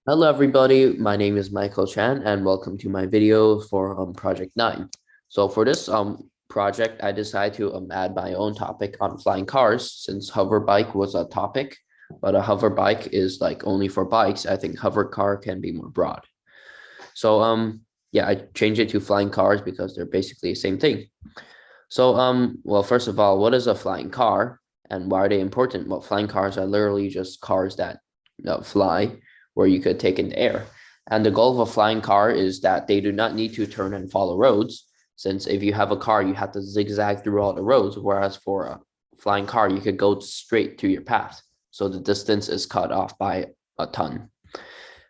Hello everybody, my name is Michael Chan and welcome to my video for Project 9. So for this project, I decided to add my own topic on flying cars since hover bike was a topic, but a hover bike is like only for bikes. I think hover car can be more broad. So yeah, I changed it to flying cars because they're basically the same thing. So well, first of all, what is a flying car and why are they important? Well, flying cars are literally just cars that fly where you could take in the air. And the goal of a flying car is that they do not need to turn and follow roads, since if you have a car, you have to zigzag through all the roads, whereas for a flying car, you could go straight to your path. So the distance is cut off by a ton.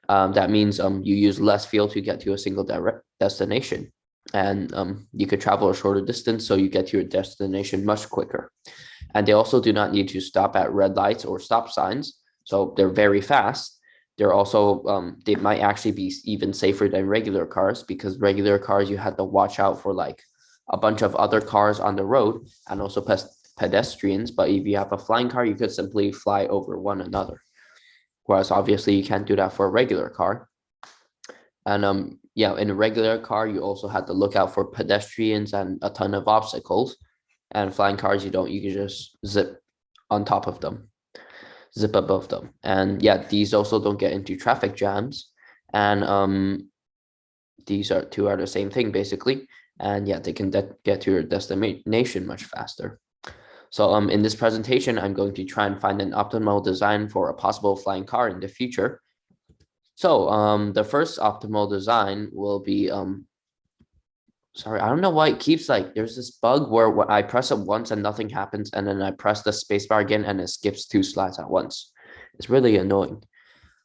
That means you use less fuel to get to a single direct destination. And you could travel a shorter distance, so you get to your destination much quicker. And they also do not need to stop at red lights or stop signs. So they're very fast. They're also, they might actually be even safer than regular cars because regular cars, you have to watch out for like a bunch of other cars on the road and also pedestrians. But if you have a flying car, you could simply fly over one another. Whereas obviously you can't do that for a regular car. And yeah, in a regular car, you also have to look out for pedestrians and a ton of obstacles. And flying cars, you don't, you can just zip on top of them, zip above them. And yeah, these also don't get into traffic jams. And these are two are the same thing basically. And yeah, they can get to your destination much faster. So in this presentation, I'm going to try and find an optimal design for a possible flying car in the future. So the first optimal design will be sorry, I don't know why it keeps like there's this bug where when I press it once and nothing happens, and then I press the spacebar again and it skips two slides at once. It's really annoying.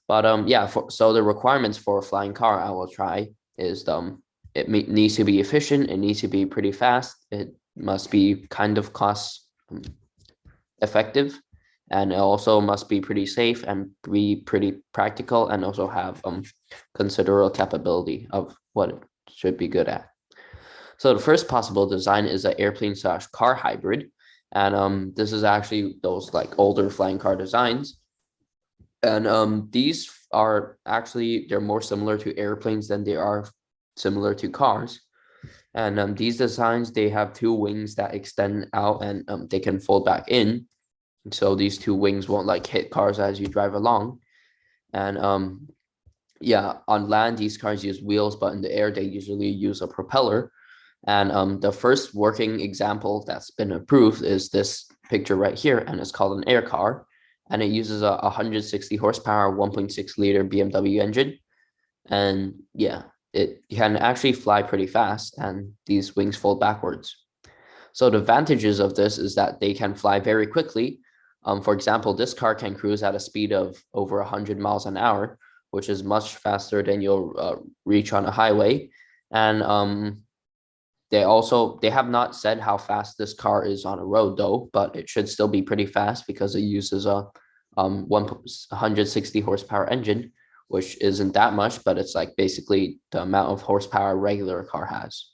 But yeah, so the requirements for a flying car I will try is it needs to be efficient, it needs to be pretty fast, it must be kind of cost effective, and it also must be pretty safe and be pretty practical and also have considerable capability of what it should be good at. So the first possible design is an airplane slash car hybrid. And this is actually those like older flying car designs. And these are actually, they're more similar to airplanes than they are similar to cars. And these designs, they have two wings that extend out and they can fold back in. So these two wings won't like hit cars as you drive along. And yeah, on land, these cars use wheels, but in the air, they usually use a propeller. And the first working example that's been approved is this picture right here, and it's called an air car. And it uses a 160 horsepower, 1.6 liter BMW engine. And yeah, it can actually fly pretty fast, and these wings fold backwards. So the advantages of this is that they can fly very quickly. For example, this car can cruise at a speed of over 100 miles an hour, which is much faster than you'll reach on a highway. And they have not said how fast this car is on a road though, but it should still be pretty fast because it uses a 160 horsepower engine, which isn't that much, but it's like basically the amount of horsepower a regular car has.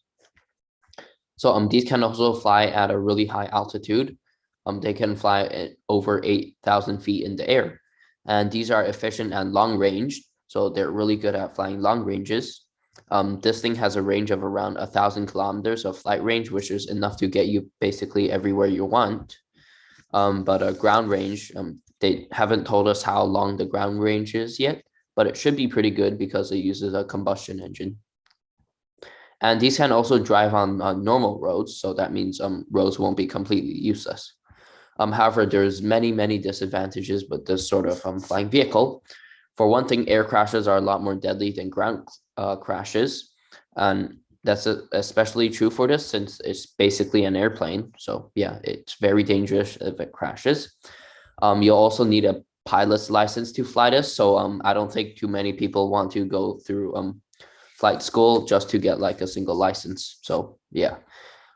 So these can also fly at a really high altitude. They can fly at over 8,000 feet in the air. And these are efficient and long range. So they're really good at flying long ranges. This thing has a range of around 1,000 kilometers of flight range, which is enough to get you basically everywhere you want. But a ground range, they haven't told us how long the ground range is yet, but it should be pretty good because it uses a combustion engine. And these can also drive on normal roads, so that means roads won't be completely useless. However, there's many disadvantages with this sort of flying vehicle. For one thing, air crashes are a lot more deadly than ground crashes, and that's especially true for this since it's basically an airplane. So yeah, it's very dangerous if it crashes. You'll also need a pilot's license to fly this, so I don't think too many people want to go through flight school just to get like a single license. So yeah,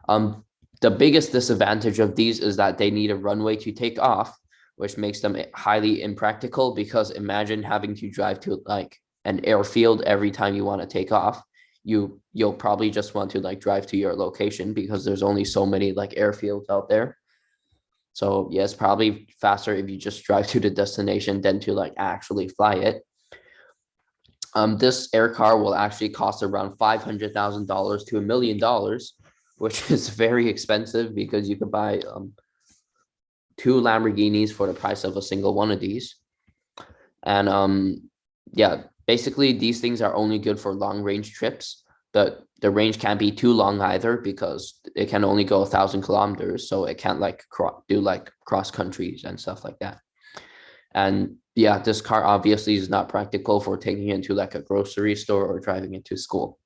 the biggest disadvantage of these is that they need a runway to take off, which makes them highly impractical because imagine having to drive to like an airfield every time you want to take off. You'll probably just want to like drive to your location because there's only so many like airfields out there. So yeah, it's probably faster if you just drive to the destination than to like actually fly it. This air car will actually cost around $500,000 to $1 million, which is very expensive because you could buy two Lamborghinis for the price of a single one of these. And yeah, basically these things are only good for long range trips. The range can't be too long either because it can only go 1,000 kilometers, so it can't like do like cross countries and stuff like that. And yeah, this car obviously is not practical for taking it to like a grocery store or driving it to school.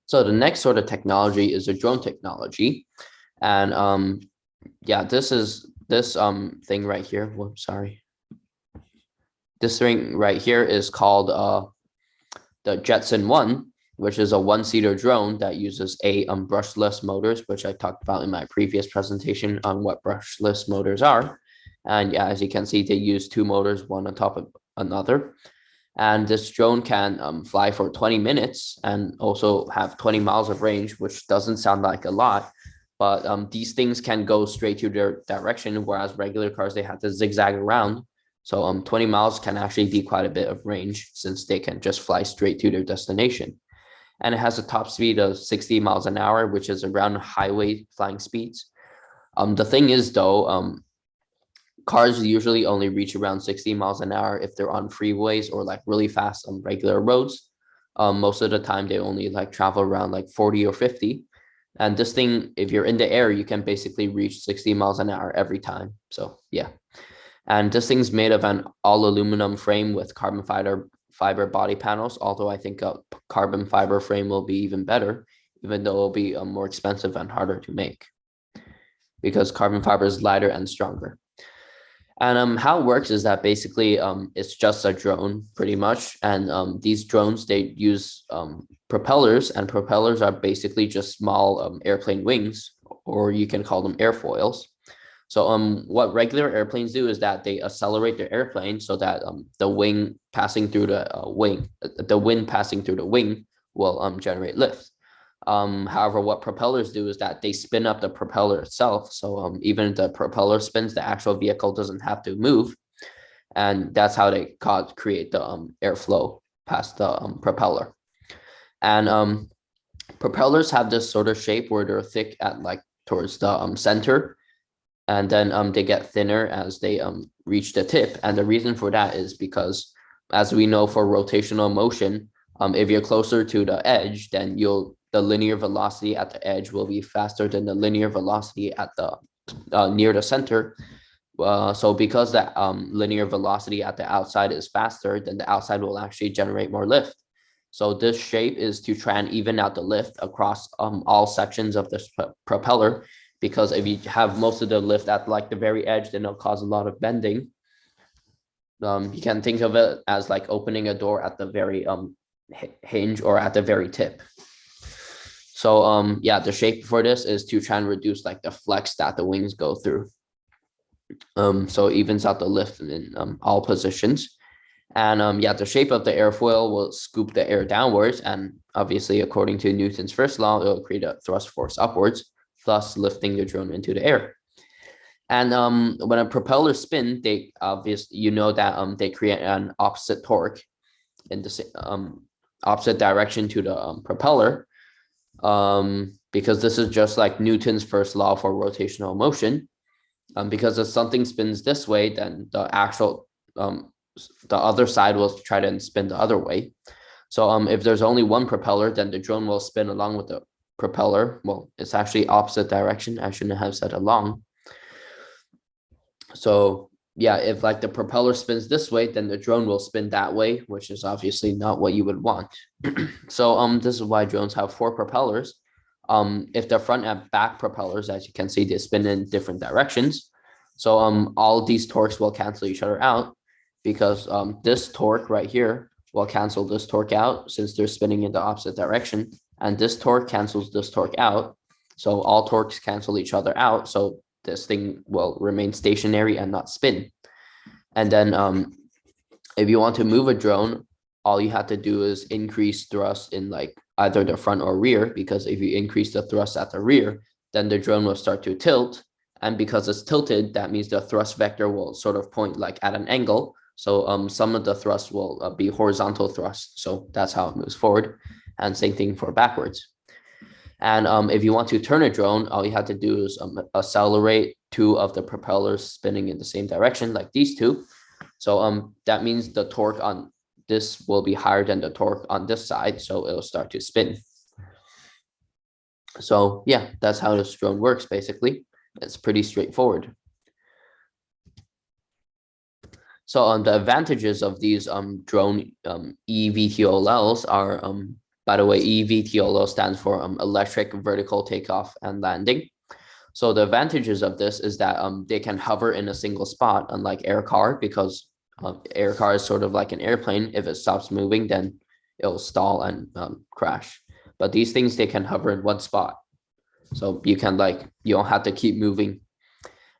So the next sort of technology is a drone technology. And yeah, this is this thing right here. Whoops, sorry. This thing right here is called the Jetson One, which is a one-seater drone that uses a brushless motors, which I talked about in my previous presentation on what brushless motors are. And yeah, as you can see, they use two motors, one on top of another. And this drone can fly for 20 minutes and also have 20 miles of range, which doesn't sound like a lot, but these things can go straight to their direction, whereas regular cars, they have to zigzag around. So 20 miles can actually be quite a bit of range since they can just fly straight to their destination. And it has a top speed of 60 miles an hour, which is around highway flying speeds. The thing is, though, cars usually only reach around 60 miles an hour if they're on freeways or like really fast on regular roads. Most of the time, they only like travel around like 40 or 50. And this thing, if you're in the air, you can basically reach 60 miles an hour every time. So yeah. And this thing's made of an all aluminum frame with carbon fiber body panels, although I think a carbon fiber frame will be even better, even though it'll be more expensive and harder to make because carbon fiber is lighter and stronger. And how it works is that basically it's just a drone pretty much. And these drones, they use propellers, and propellers are basically just small airplane wings, or you can call them airfoils. So what regular airplanes do is that they accelerate their airplane so that the wind passing through the wind passing through the wing will generate lift. However, what propellers do is that they spin up the propeller itself. So even if the propeller spins, the actual vehicle doesn't have to move. And that's how they create the airflow past the propeller. And propellers have this sort of shape where they're thick at like towards the center. And then they get thinner as they reach the tip. And the reason for that is because, as we know, for rotational motion, if you're closer to the edge, then the linear velocity at the edge will be faster than the linear velocity at the near the center. So because that linear velocity at the outside is faster, then the outside will actually generate more lift. So this shape is to try and even out the lift across all sections of this propeller, because if you have most of the lift at like the very edge, then it'll cause a lot of bending. You can think of it as like opening a door at the very hinge or at the very tip. So yeah, the shape for this is to try and reduce like the flex that the wings go through. So it evens out the lift in all positions. And yeah, the shape of the airfoil will scoop the air downwards, and obviously, according to Newton's first law, it will create a thrust force upwards, thus lifting the drone into the air. And when a propeller spins, they obviously, you know that they create an opposite torque in the opposite direction to the propeller, because this is just like Newton's first law for rotational motion. Because if something spins this way, then the other side will try to spin the other way. So if there's only one propeller, then the drone will spin along with the propeller. Well, it's actually opposite direction. I shouldn't have said along. So yeah, if like the propeller spins this way, then the drone will spin that way, which is obviously not what you would want. So this is why drones have four propellers. If the front and back propellers, as you can see, they spin in different directions. So all these torques will cancel each other out, because this torque right here will cancel this torque out since they're spinning in the opposite direction. And this torque cancels this torque out. So all torques cancel each other out. So this thing will remain stationary and not spin. And then if you want to move a drone, all you have to do is increase thrust in like either the front or rear, because if you increase the thrust at the rear, then the drone will start to tilt. And because it's tilted, that means the thrust vector will sort of point like at an angle. So some of the thrust will be horizontal thrust. So that's how it moves forward. And same thing for backwards. And if you want to turn a drone, all you have to do is accelerate two of the propellers spinning in the same direction, like these two. So that means the torque on this will be higher than the torque on this side, so it'll start to spin. So yeah, that's how this drone works, basically. It's pretty straightforward. So the advantages of these drone eVTOLs are, by the way, eVTOL stands for electric vertical takeoff and landing. So the advantages of this is that they can hover in a single spot, unlike air car, because air car is sort of like an airplane. If it stops moving, then it'll stall and crash. But these things, they can hover in one spot. So you can you don't have to keep moving.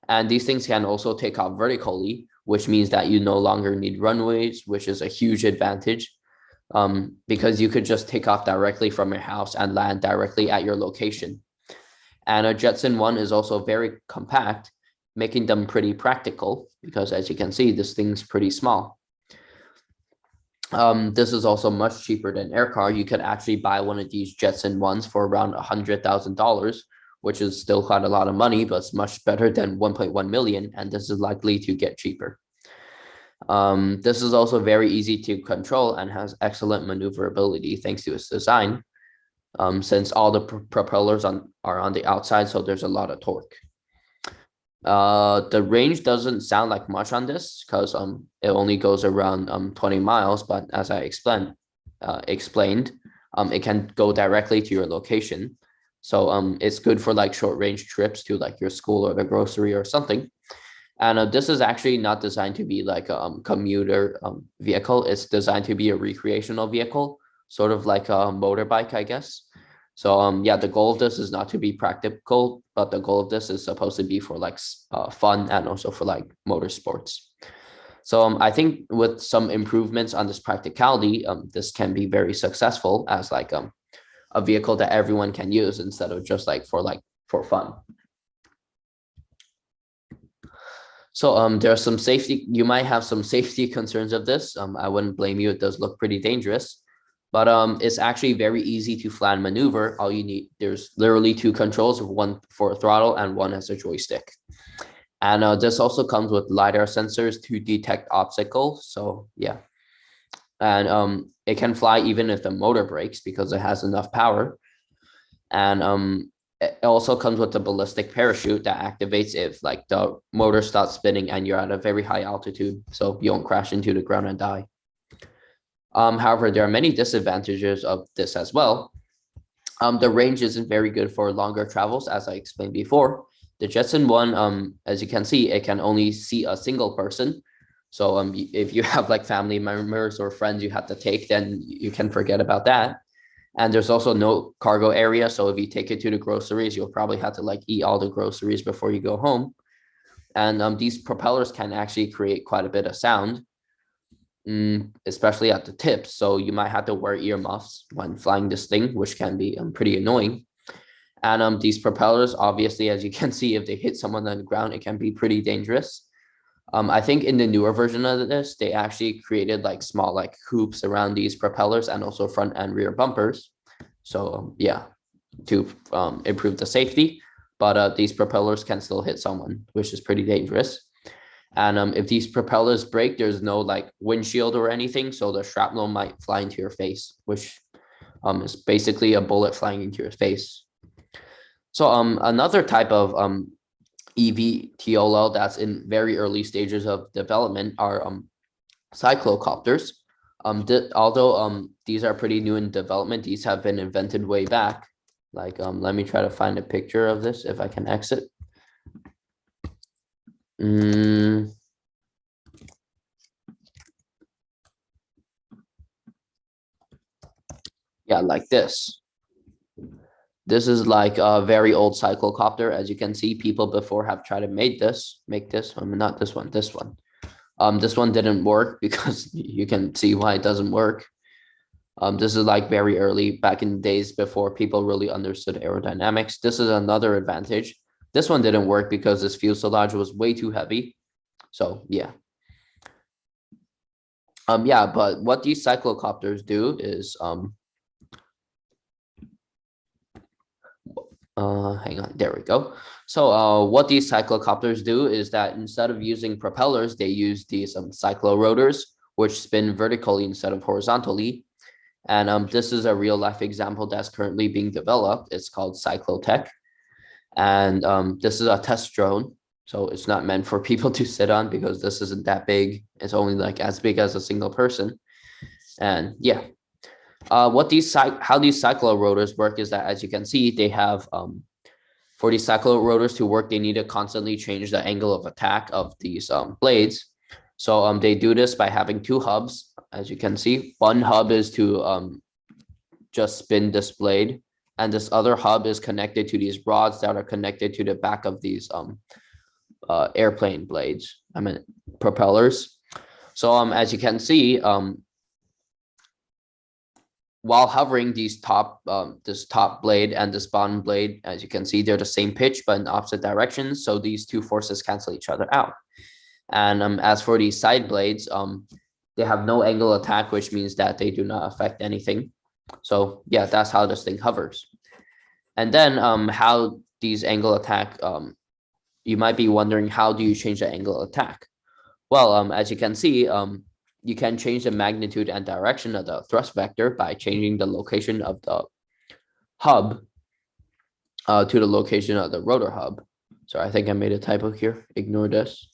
And these things can also take off vertically, which means that you no longer need runways, which is a huge advantage, because you could just take off directly from your house and land directly at your location. And a Jetson One is also very compact, making them pretty practical because, as you can see, this thing's pretty small. This is also much cheaper than air car. You could actually buy one of these Jetson Ones for around $100,000, which is still quite a lot of money, but it's much better than 1.1 million, and this is likely to get cheaper. This is also very easy to control and has excellent maneuverability thanks to its design, since all the propellers are on the outside, so there's a lot of torque. The range doesn't sound like much on this because it only goes around 20 miles, but as I explained, it can go directly to your location. So it's good for short range trips to your school or the grocery or something. And this is actually not designed to be like a commuter vehicle. It's designed to be a recreational vehicle, sort of like a motorbike, I guess. So yeah, the goal of this is not to be practical, but the goal of this is supposed to be for fun and also for motorsports. So I think with some improvements on this practicality, this can be very successful as a vehicle that everyone can use instead of just for fun. So there are some safety, you might have some safety concerns of this. I wouldn't blame you. It does look pretty dangerous, but it's actually very easy to fly and maneuver. All you need, there's literally two controls, one for a throttle and one as a joystick. And this also comes with LiDAR sensors to detect obstacles. So yeah, and it can fly even if the motor breaks because it has enough power. And it also comes with a ballistic parachute that activates if the motor stops spinning and you're at a very high altitude, so you don't crash into the ground and die. However, there are many disadvantages of this as well. The range isn't very good for longer travels, as I explained before. The Jetson One, as you can see, it can only see a single person. So if you have family members or friends you have to take, then you can forget about that. And there's also no cargo area. So if you take it to the groceries, you'll probably have to eat all the groceries before you go home. And these propellers can actually create quite a bit of sound, especially at the tips. So you might have to wear earmuffs when flying this thing, which can be pretty annoying. And these propellers, obviously, as you can see, if they hit someone on the ground, it can be pretty dangerous. I think in the newer version of this, they actually created small hoops around these propellers and also front and rear bumpers. So yeah, to improve the safety, but these propellers can still hit someone, which is pretty dangerous. And if these propellers break, there's no windshield or anything, so the shrapnel might fly into your face, which is basically a bullet flying into your face. So another type of eVTOL that's in very early stages of development are cyclocopters. Although these are pretty new in development, these have been invented way back. Let me try to find a picture of this if I can exit. Yeah, like this. This is a very old cyclocopter. As you can see, people before have tried to make this. Not this one, this one. This one didn't work because you can see why it doesn't work. This is very early, back in the days before people really understood aerodynamics. This is another advantage. This one didn't work because this fuselage was way too heavy. So yeah. Yeah, but what these cyclocopters do is hang on, there we go. So what these cyclocopters do is that instead of using propellers, they use these cyclorotors, which spin vertically instead of horizontally. And this is a real life example that's currently being developed. It's called Cyclotech. And this is a test drone. So it's not meant for people to sit on because this isn't that big. It's only like as big as a single person. And yeah, how these cyclorotors work is that, as you can see, they have for these cyclorotors to work, they need to constantly change the angle of attack of these blades. So they do this by having two hubs, as you can see. One hub is to just spin this blade, and this other hub is connected to these rods that are connected to the back of these airplane blades. I mean propellers. So as you can see, while hovering, this top blade and this bottom blade, as you can see, they're the same pitch but in opposite directions. So these two forces cancel each other out. And as for these side blades, they have no angle attack, which means that they do not affect anything. So yeah, that's how this thing hovers. And then how these angle attack, you might be wondering, how do you change the angle attack? Well, as you can see, you can change the magnitude and direction of the thrust vector by changing the location of the hub to the location of the rotor hub. So I think I made a typo here. Ignore this.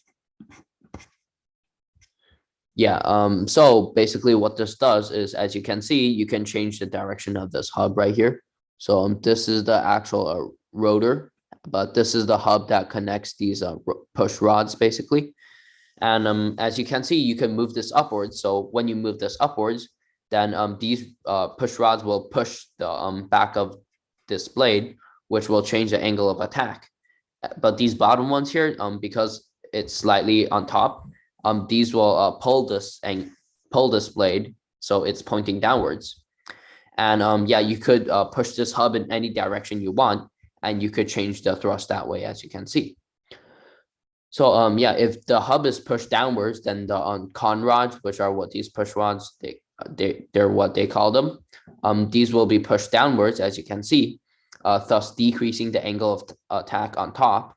Yeah, so basically what this does is, as you can see, you can change the direction of this hub right here. So this is the actual rotor, but this is the hub that connects these push rods basically. And as you can see, you can move this upwards. So when you move this upwards, then these push rods will push the back of this blade, which will change the angle of attack. But these bottom ones here, because it's slightly on top, these will pull this blade, so it's pointing downwards. And yeah, you could push this hub in any direction you want, and you could change the thrust that way, as you can see. So yeah, if the hub is pushed downwards, then the con rods, which are what these push rods, they're what they call them. These will be pushed downwards, as you can see, thus decreasing the angle of attack on top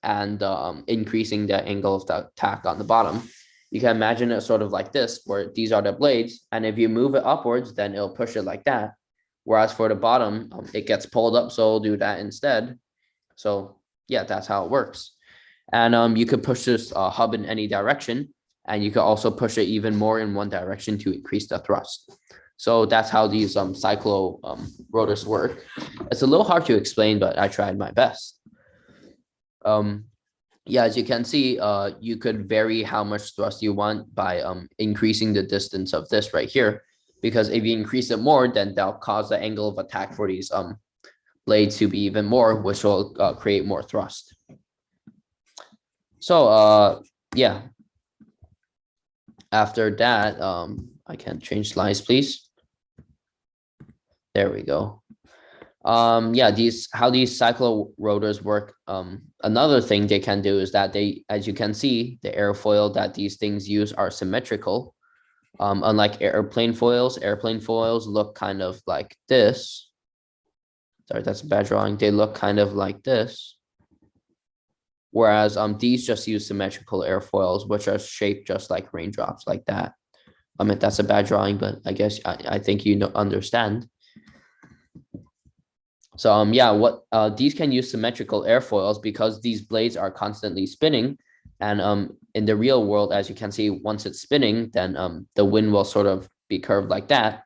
and increasing the angle of the attack on the bottom. You can imagine it sort of like this, where these are the blades, and if you move it upwards, then it'll push it like that. Whereas for the bottom, it gets pulled up, so it'll do that instead. So yeah, that's how it works. And you could push this hub in any direction, and you could also push it even more in one direction to increase the thrust. So that's how these cyclo rotors work. It's a little hard to explain, but I tried my best. Yeah, as you can see, you could vary how much thrust you want by increasing the distance of this right here, because if you increase it more, then that'll cause the angle of attack for these blades to be even more, which will create more thrust. So yeah, after that, I can change slides, please. There we go. Yeah, how these cyclo rotors work. Another thing they can do is that they, as you can see, the airfoil that these things use are symmetrical. Unlike airplane foils look kind of like this. Sorry, that's a bad drawing. They look kind of like this. Whereas these just use symmetrical airfoils, which are shaped just like raindrops, like that. I mean, that's a bad drawing, but I guess I think you understand. So yeah, these can use symmetrical airfoils because these blades are constantly spinning, and in the real world, as you can see, once it's spinning, then the wind will sort of be curved like that,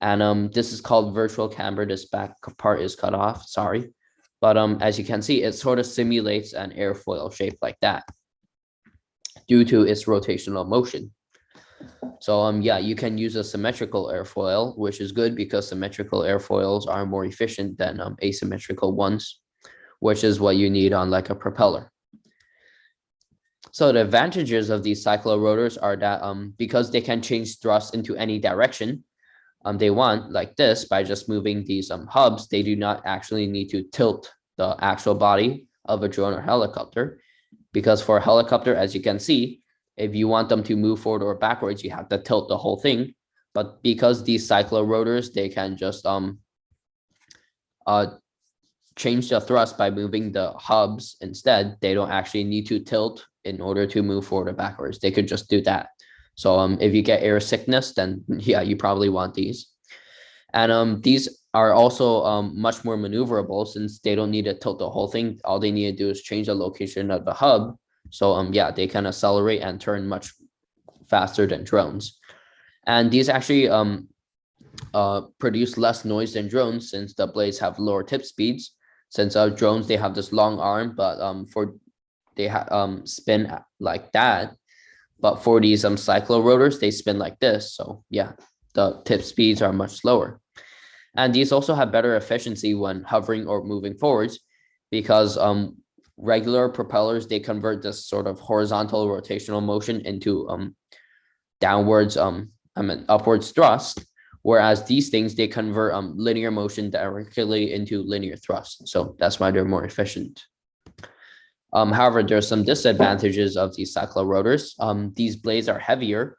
and this is called virtual camber. This back part is cut off, sorry, but as you can see, it sort of simulates an airfoil shape like that due to its rotational motion. So yeah, you can use a symmetrical airfoil, which is good because symmetrical airfoils are more efficient than asymmetrical ones, which is what you need on like a propeller. So the advantages of these cyclo rotors are that because they can change thrust into any direction they want, like this, by just moving these hubs, they do not actually need to tilt the actual body of a drone or helicopter, because for a helicopter, as you can see, if you want them to move forward or backwards, you have to tilt the whole thing. But because these cyclorotors, they can just change the thrust by moving the hubs instead. They don't actually need to tilt in order to move forward or backwards. They could just do that. So if you get air sickness, then yeah, you probably want these. And these are also much more maneuverable since they don't need to tilt the whole thing. All they need to do is change the location of the hub. So yeah, they can accelerate and turn much faster than drones. And these actually produce less noise than drones since the blades have lower tip speeds. Since drones, they have this long arm, but they spin like that. But for these cyclorotors, they spin like this. So yeah, the tip speeds are much slower. And these also have better efficiency when hovering or moving forwards because regular propellers, they convert this sort of horizontal rotational motion into upwards thrust, whereas these things, they convert linear motion directly into linear thrust. So that's why they're more efficient. However, there are some disadvantages of these cyclorotors. These blades are heavier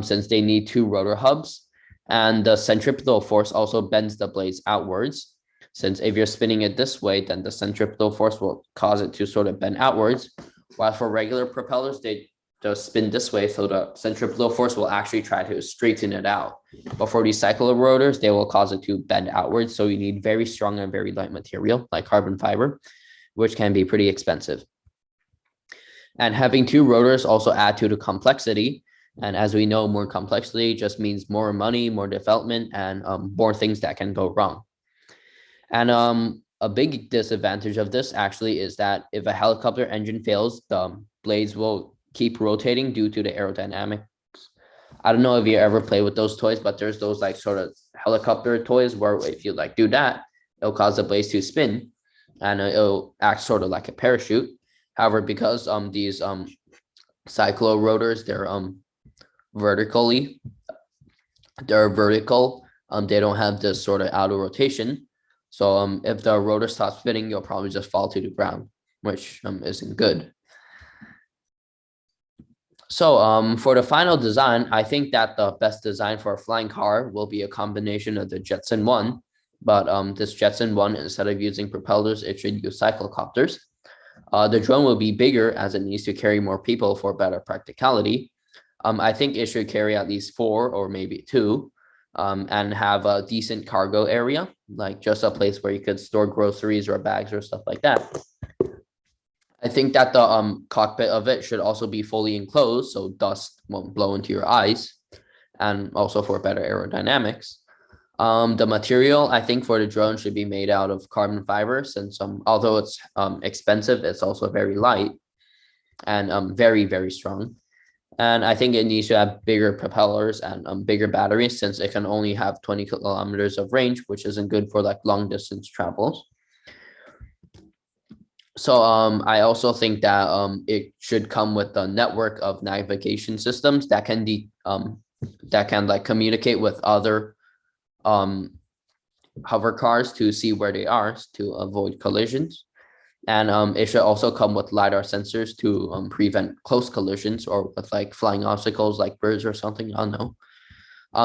since they need two rotor hubs, and the centripetal force also bends the blades outwards. Since if you're spinning it this way, then the centripetal force will cause it to sort of bend outwards, while for regular propellers, they just spin this way, so the centripetal force will actually try to straighten it out. But for these cyclorotors, they will cause it to bend outwards, so you need very strong and very light material like carbon fiber, which can be pretty expensive. And having two rotors also add to the complexity. And as we know, more complexity just means more money, more development, and more things that can go wrong. And a big disadvantage of this actually is that if a helicopter engine fails, the blades will keep rotating due to the aerodynamics. I don't know if you ever play with those toys, but there's those like sort of helicopter toys where if you like do that, it'll cause the blades to spin and it'll act sort of like a parachute. However, because these cyclorotors, they're vertical, they don't have this sort of outer rotation. So if the rotor stops spinning, you'll probably just fall to the ground, which isn't good. So for the final design, I think that the best design for a flying car will be a combination of the Jetson One, but this Jetson One, instead of using propellers, it should use cyclocopters. The drone will be bigger as it needs to carry more people for better practicality. I think it should carry at least 4 or maybe 2 and have a decent cargo area, like just a place where you could store groceries or bags or stuff like that. I think that the cockpit of it should also be fully enclosed so dust won't blow into your eyes, and also for better aerodynamics. The material, I think, for the drone should be made out of carbon fiber since although it's expensive, it's also very light and very, very strong. And I think it needs to have bigger propellers and bigger batteries since it can only have 20 kilometers of range, which isn't good for like long distance travels. So I also think that it should come with a network of navigation systems that can like communicate with other hover cars to see where they are to avoid collisions. And it should also come with LiDAR sensors to prevent close collisions or with like flying obstacles like birds or something. I don't know.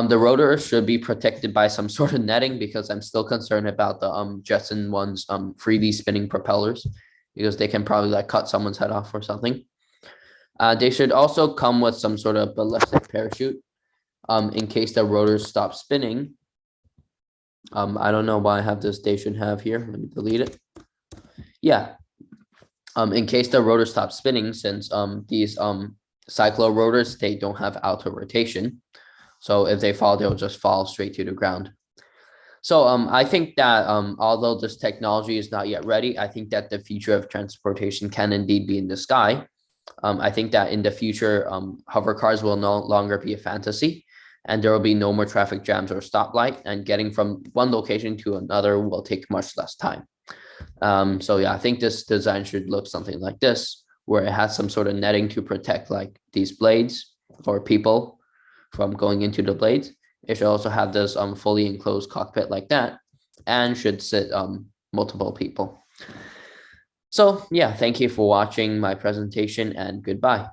The rotor should be protected by some sort of netting because I'm still concerned about the Jetson One's freely spinning propellers because they can probably like cut someone's head off or something. They should also come with some sort of ballistic parachute in case the rotors stop spinning. I don't know why I have this. They should have here. Let me delete it. Yeah. In case the rotor stops spinning, since these cyclorotors, they don't have outer rotation. So if they fall, they'll just fall straight to the ground. So I think that although this technology is not yet ready, I think that the future of transportation can indeed be in the sky. I think that in the future, hover cars will no longer be a fantasy, and there will be no more traffic jams or stoplight, and getting from one location to another will take much less time. So yeah, I think this design should look something like this, where it has some sort of netting to protect like these blades or people from going into the blades. It should also have this fully enclosed cockpit like that, and should sit multiple people. So yeah, thank you for watching my presentation, and goodbye.